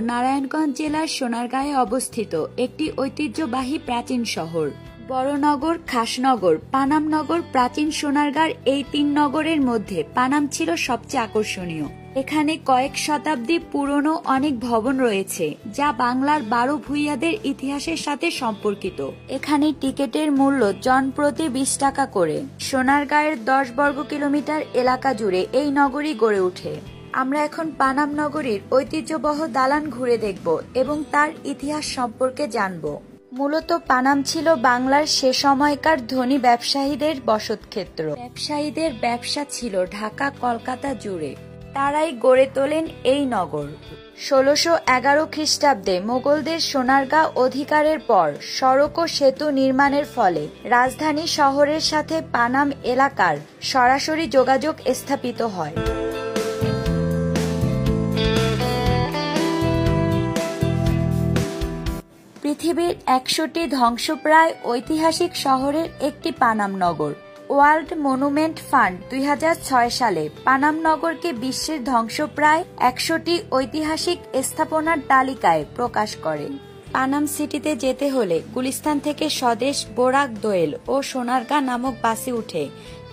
নারায়ণগঞ্জ জেলার সোনারগাঁয়ে অবস্থিত একটি ঐতিহ্যবাহী প্রাচীন শহর। বড়নগর, খাসনগর, পানামনগর, প্রাচীন সোনারগাঁর এই তিন নগরের মধ্যে পানাম ছিল সবচেয়ে আকর্ষণীয়। এখানে কয়েক শতাব্দী পুরনো অনেক ভবন রয়েছে যা বাংলার 12 ভূঁইয়াদের ইতিহাসের সাথে সম্পর্কিত। এখানে টিকিটের মূল্য জনপ্রতি 20 টাকা করে। সোনারগাঁয়ের 10 বর্গ কিলোমিটার এলাকা জুড়ে এই নগরী গড়ে ওঠে। আমরা এখন পানাম নগরীর ঐতিহ্যবহ দালান ঘুরে দেখব এবং তার ইতিহাস সম্পর্কে জানব। মূলত পানাম ছিল বাংলার সে সময়কার ধনী ব্যবসায়ীদের বসতক্ষেত্র। ব্যবসায়ীদের ব্যবসা ছিল ঢাকা, কলকাতা জুড়ে। তারাই গড়ে তোলেন এই নগর। 1611 খ্রিস্টাব্দে মোগলদের সোনারগাঁ অধিকারের পর সড়ক ও সেতু নির্মাণের ফলে রাজধানী শহরের সাথে পানাম এলাকার সরাসরি যোগাযোগ স্থাপিত হয়। পৃথিবীর 100টি ধ্বংসপ্রায় ঐতিহাসিক শহরের একটি পানাম নগর। ওয়ার্ল্ড মনুমেন্ট ফান্ড 2006 সালে পানাম নগরকে বিশ্বের ধ্বংসপ্রায় 100টি ঐতিহাসিক স্থাপনার তালিকায় প্রকাশ করে। পানাম সিটিতে যেতে হলে গুলিস্তান থেকে স্বদেশ, বোরাক, দোয়েল ও সোনারগাঁ নামক বাসে উঠে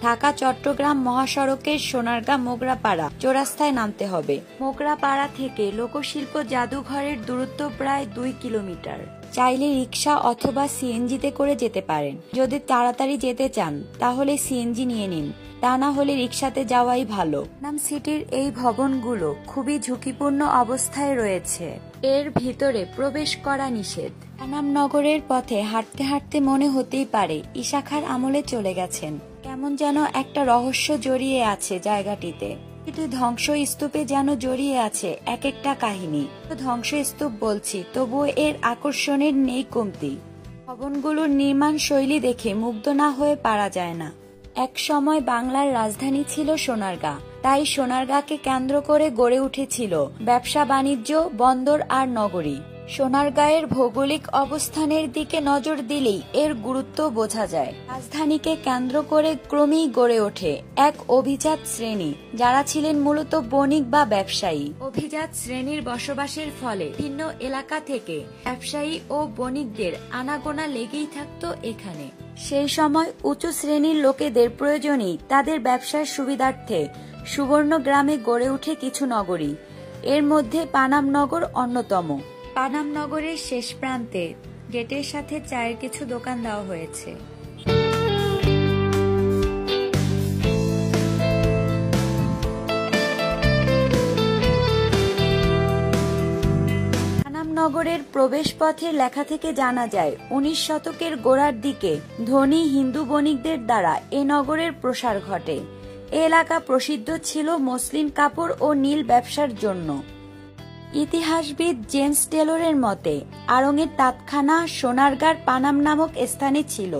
ঢাকা চট্টগ্রাম মহাসড়কের সোনারগাঁ মোগরাপাড়া চৌরাস্তায় নামতে হবে। মোগরাপাড়া থেকে লোকশিল্প জাদুঘরের দূরত্ব প্রায় 2 কিলোমিটার। চাইলে রিক্সা অথবা সিএনজিতে করে যেতে পারেন। যদি তাড়াতাড়ি যেতে চান তাহলে সিএনজি নিয়ে নিন, তা না হলে রিক্সাতে যাওয়াই ভালো। পানাম সিটির এই ভবনগুলো খুবই ঝুঁকিপূর্ণ অবস্থায় রয়েছে। এর ভিতরে প্রবেশ করা নিষেধ। পানাম নগরের পথে হাঁটতে হাঁটতে মনে হতেই পারে ঈশা আমলে চলে গেছেন। কেমন যেন একটা রহস্য জড়িয়ে আছে জায়গাটিতে। এটি ধ্বংসস্তূপে যেন জড়িয়ে আছে এক একটা কাহিনী। ধ্বংসস্তূপ বলছি, তবুও এর আকর্ষণের নেই কমতি। ভবনগুলোর নির্মাণ শৈলী দেখে মুগ্ধ না হয়ে পারা যায় না। এক সময় বাংলার রাজধানী ছিল সোনারগাঁ, তাই সোনারগাঁকে কেন্দ্র করে গড়ে উঠেছিল ব্যবসা বাণিজ্য, বন্দর আর নগরী। সোনারগাঁয়ের ভৌগোলিক অবস্থানের দিকে নজর দিলেই এর গুরুত্ব বোঝা যায়। রাজধানীকে কেন্দ্র করে ক্রমেই গড়ে ওঠে এক অভিজাত শ্রেণী, যারা ছিলেন মূলত বণিক বা ব্যবসায়ী। অভিজাত শ্রেণীর বসবাসের ফলে ভিন্ন এলাকা থেকে ব্যবসায়ী ও বণিকদের আনাগোনা লেগেই থাকতো এখানে। সেই সময় উঁচু শ্রেণীর লোকেদের প্রয়োজনেই তাদের ব্যবসার সুবিধার্থে সুবর্ণ গ্রামে গড়ে ওঠে কিছু নগরী। এর মধ্যে পানাম নগর অন্যতম। পানাম নগরের শেষ প্রান্তে গেটের সাথে চায়ের কিছু দোকান দেওয়া হয়েছে। পানাম নগরের প্রবেশ পথের লেখা থেকে জানা যায় 19 শতকের গোড়ার দিকে ধনী হিন্দু বণিকদের দ্বারা এ নগরের প্রসার ঘটে। এ এলাকা প্রসিদ্ধ ছিল মসলিন কাপড় ও নীল ব্যবসার জন্য। ইতিহাসবিদ জেমস টেলরের মতে আড়ং-এর তাঁতখানা সোনারগাঁর পানাম নামক স্থানে ছিল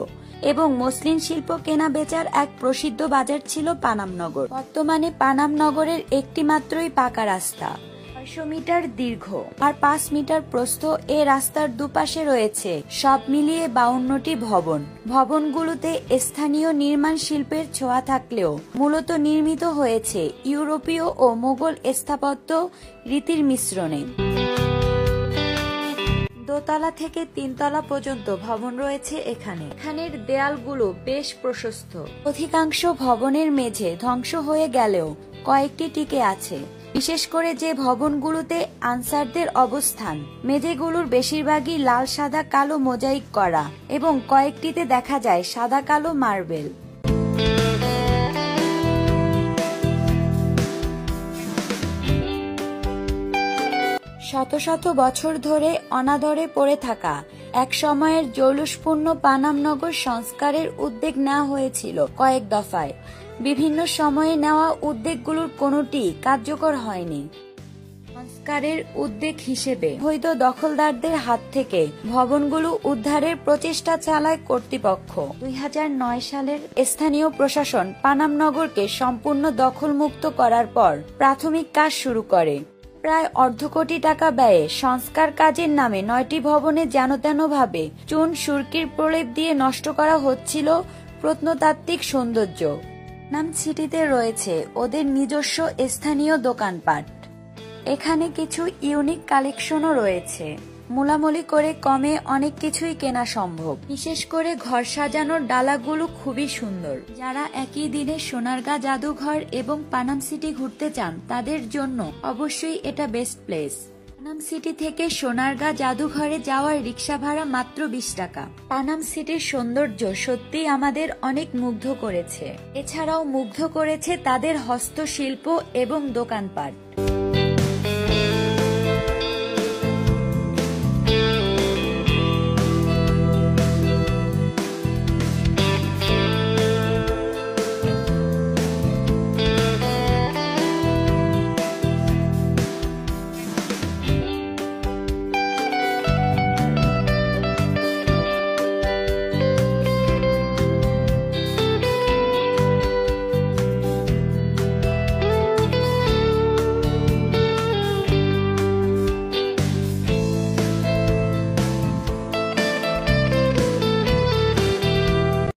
এবং মসলিন শিল্প কেনা বেচার এক প্রসিদ্ধ বাজার ছিল পানাম নগর। বর্তমানে পানাম নগরের একটি মাত্রই পাকা রাস্তা, 600 মিটার দীর্ঘ আর 5 মিটার প্রস্থ। এ রাস্তার দুপাশে রয়েছে সব মিলিয়ে 52টি ভবন। ভবনগুলোতে স্থানীয় নির্মাণ শিল্পের ছোঁয়া থাকলেও মূলত নির্মিত হয়েছে ইউরোপীয় ও মোগল স্থাপত্য রীতির মিশ্রণে। দোতলা থেকে 3 তলা পর্যন্ত ভবন রয়েছে এখানে। এখানের দেয়ালগুলো বেশ প্রশস্ত। অধিকাংশ ভবনের মেঝে ধ্বংস হয়ে গেলেও কয়েকটি টিকে আছে। বিশেষ করে যে ভবনগুলোতে আনসারদের অবস্থান, মেঝেগুলোর বেশিরভাগই লাল, সাদা, কালো মোজাইক করা এবং কয়েকটিতে দেখা যায় সাদা কালো মার্বেল। শত শত বছর ধরে অনাদরে পড়ে থাকা এক সময়ের জৌলুসপূর্ণ পানাম নগর সংস্কারের উদ্যোগ নেওয়া হয়েছিল কয়েক দফায়। বিভিন্ন সময়ে নেওয়া উদ্যোগগুলোর কোনোটি কার্যকর হয়নি। সংস্কারের উদ্যোগ হিসেবে অবৈধ দখলদারদের হাত থেকে ভবনগুলো উদ্ধারের প্রচেষ্টা চালায় কর্তৃপক্ষ। 2009 সালের স্থানীয় প্রশাসন পানাম নগরকে সম্পূর্ণ দখলমুক্ত করার পর প্রাথমিক কাজ শুরু করে। প্রায় অর্ধ কোটি টাকা ব্যয়ে সংস্কার কাজের নামে 9টি ভবনে যেনতেনভাবে চুন সুরকির প্রলেপ দিয়ে নষ্ট করা হচ্ছিল প্রত্নতাত্ত্বিক সৌন্দর্য। পানাম সিটিতে রয়েছে ওদের নিজস্ব স্থানীয় দোকানপাট। এখানে কিছু ইউনিক কালেকশনও রয়েছে। মোলামুলি করে কমে অনেক কিছুই কেনা সম্ভব। বিশেষ করে ঘর সাজানোর ডালাগুলো খুবই সুন্দর। যারা একই দিনে সোনারগাঁ জাদুঘর এবং পানাম সিটি ঘুরতে চান তাদের জন্য অবশ্যই এটা বেস্ট প্লেস। পানাম সিটি থেকে সোনারগাঁ জাদুঘরে যাওয়ার রিক্সা ভাড়া মাত্র 20 টাকা। পানাম সিটির সৌন্দর্য সত্যি আমাদের অনেক মুগ্ধ করেছে। এছাড়াও মুগ্ধ করেছে তাদের হস্তশিল্প এবং দোকানপাট।